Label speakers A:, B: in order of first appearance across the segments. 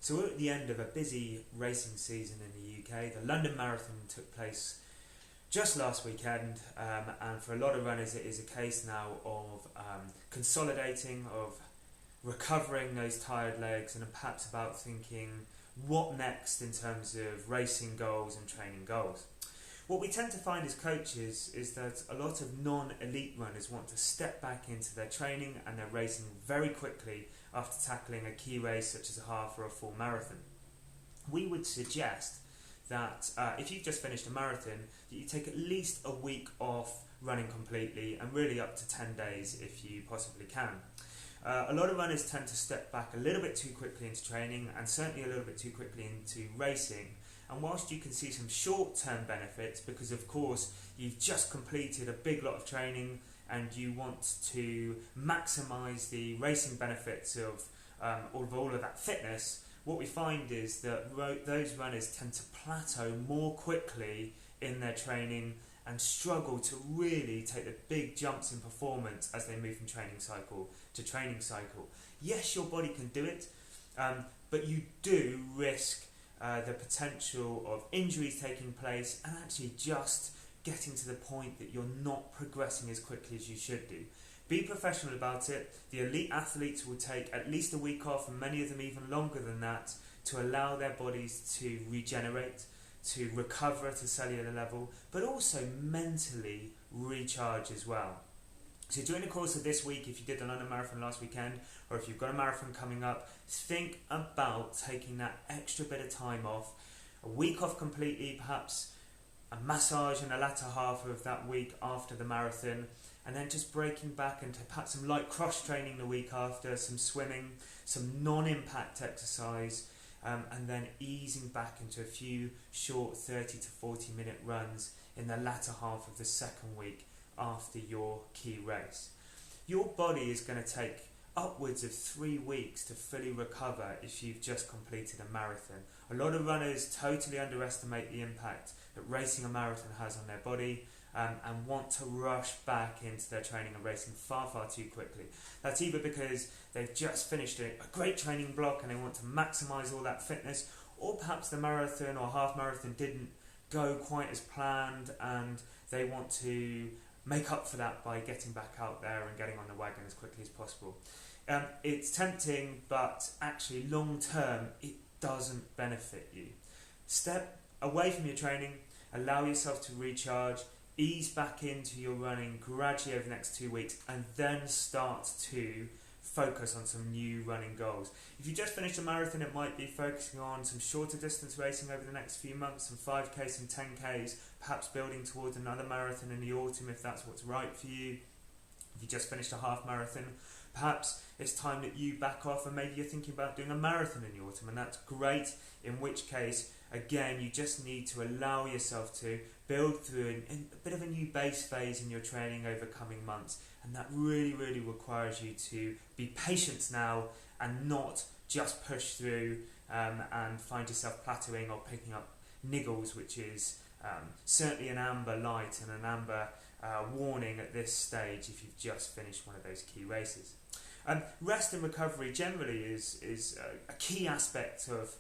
A: So we're at the end of a busy racing season in the UK. The London Marathon took place just last weekend, and for a lot of runners it is a case now of consolidating, of recovering those tired legs, and perhaps about thinking what next in terms of racing goals and training goals. What we tend to find as coaches is that a lot of non-elite runners want to step back into their training and their racing very quickly after tackling a key race such as a half or a full marathon. We would suggest that if you've just finished a marathon, that you take at least a week off running completely, and really up to 10 days if you possibly can. A lot of runners tend to step back a little bit too quickly into training, and certainly a little bit too quickly into racing. And whilst you can see some short-term benefits, because of course you've just completed a big lot of training and you want to maximise the racing benefits of all of that fitness, what we find is that those runners tend to plateau more quickly in their training and struggle to really take the big jumps in performance as they move from training cycle to training cycle. Yes, your body can do it, but you do risk the potential of injuries taking place and actually just getting to the point that you're not progressing as quickly as you should do. Be professional about it. The elite athletes will take at least a week off, and many of them even longer than that, to allow their bodies to regenerate, to recover at a cellular level, but also mentally recharge as well. So during the course of this week, if you did the London Marathon last weekend, or if you've got a marathon coming up, think about taking that extra bit of time off, a week off completely, perhaps a massage in the latter half of that week after the marathon, and then just breaking back into perhaps some light cross training the week after, some swimming, some non-impact exercise, and then easing back into a few short 30 to 40 minute runs in the latter half of the second week after your key race. Your body is going to take upwards of 3 weeks to fully recover if you've just completed a marathon. A lot of runners totally underestimate the impact that racing a marathon has on their body, and want to rush back into their training and racing far too quickly. That's either because they've just finished a great training block and they want to maximise all that fitness, or perhaps the marathon or half marathon didn't go quite as planned and they want to make up for that by getting back out there and getting on the wagon as quickly as possible. It's tempting, but actually long term it doesn't benefit you. Step away from your training, allow yourself to recharge, ease back into your running gradually over the next 2 weeks, and then start to focus on some new running goals. If you just finished a marathon, it might be focusing on some shorter distance racing over the next few months, some 5Ks, some 10Ks, perhaps building towards another marathon in the autumn if that's what's right for you. If you just finished a half marathon, perhaps it's time that you back off and maybe you're thinking about doing a marathon in the autumn, and that's great, in which case, again, you just need to allow yourself to build through a bit of a new base phase in your training over coming months, and that really requires you to be patient now and not just push through and find yourself plateauing or picking up niggles, which is certainly an amber light and an amber warning at this stage if you've just finished one of those key races. Rest and recovery generally is a key aspect of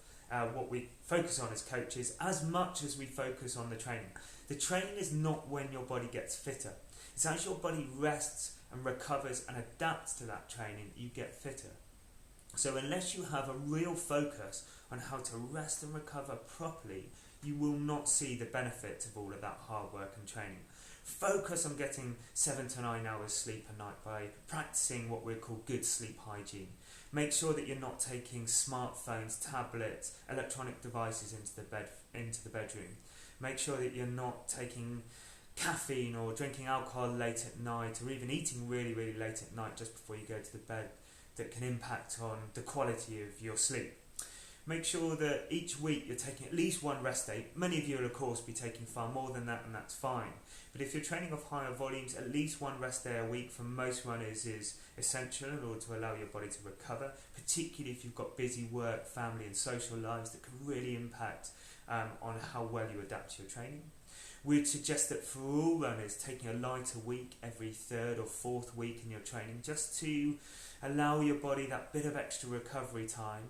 A: what we focus on as coaches, as much as we focus on the training. The training is not when your body gets fitter. It's as your body rests and recovers and adapts to that training, you get fitter. So unless you have a real focus on how to rest and recover properly, you will not see the benefits of all of that hard work and training. Focus on getting 7 to 9 hours sleep a night by practicing what we call good sleep hygiene. Make sure that you're not taking smartphones, tablets, electronic devices into the bedroom. Make sure that you're not taking caffeine or drinking alcohol late at night, or even eating really late at night just before you go to the bed, that can impact on the quality of your sleep. Make sure that each week you're taking at least one rest day. Many of you will of course be taking far more than that, and that's fine. But if you're training off higher volumes, at least one rest day a week for most runners is essential in order to allow your body to recover, particularly if you've got busy work, family and social lives that can really impact on how well you adapt to your training. We'd suggest that for all runners, taking a lighter week every third or fourth week in your training, just to allow your body that bit of extra recovery time,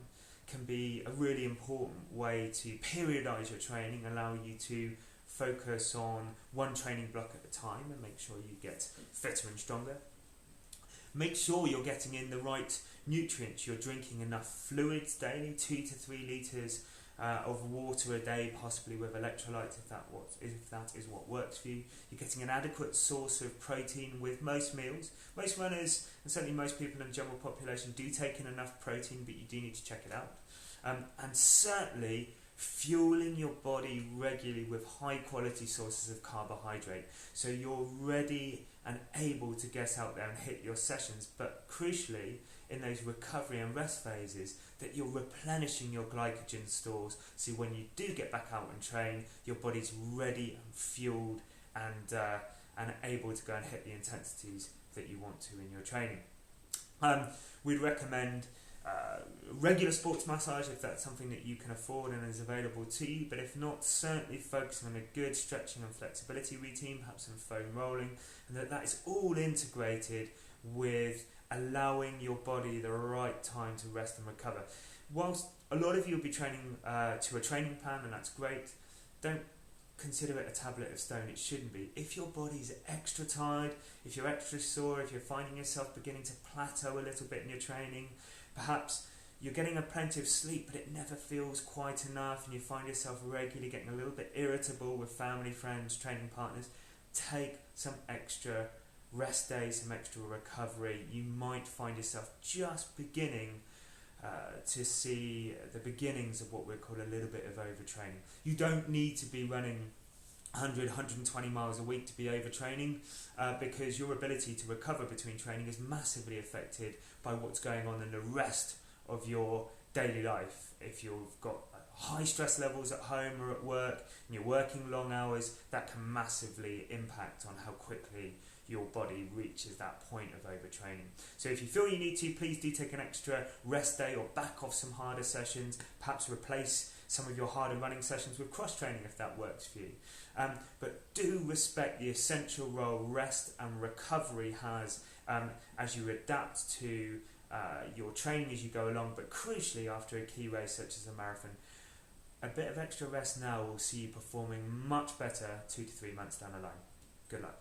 A: can be a really important way to periodise your training, allow you to focus on one training block at a time and make sure you get fitter and stronger. Make sure you're getting in the right nutrients. You're drinking enough fluids daily, 2 to 3 litres of water a day, possibly with electrolytes if that is what works for you. You're getting an adequate source of protein with most meals. Most runners, and certainly most people in the general population, do take in enough protein, but you do need to check it out. And certainly fueling your body regularly with high quality sources of carbohydrate, so you're ready and able to get out there and hit your sessions, but crucially in those recovery and rest phases that you're replenishing your glycogen stores, so when you do get back out and train, your body's ready and fueled and able to go and hit the intensities that you want to in your training. We'd recommend regular sports massage if that's something that you can afford and is available to you, but if not, certainly focusing on a good stretching and flexibility routine, perhaps some foam rolling, and that is all integrated with allowing your body the right time to rest and recover. Whilst a lot of you will be training to a training plan, and that's great, don't consider it a tablet of stone. It shouldn't be. If your body's extra tired, if you're extra sore, if you're finding yourself beginning to plateau a little bit in your training, perhaps you're getting plenty of sleep but it never feels quite enough, and you find yourself regularly getting a little bit irritable with family, friends, training partners, take some extra rest days, some extra recovery. You might find yourself just beginning to see the beginnings of what we call a little bit of overtraining. You don't need to be running 100, 120 miles a week to be overtraining, because your ability to recover between training is massively affected by what's going on in the rest of your daily life. If you've got high stress levels at home or at work and you're working long hours, that can massively impact on how quickly your body reaches that point of overtraining. So if you feel you need to, please do take an extra rest day or back off some harder sessions, perhaps replace some of your harder running sessions with cross training if that works for you. But do respect the essential role rest and recovery has as you adapt to your training as you go along, but crucially after a key race such as a marathon. A bit of extra rest now will see you performing much better 2 to 3 months down the line. Good luck.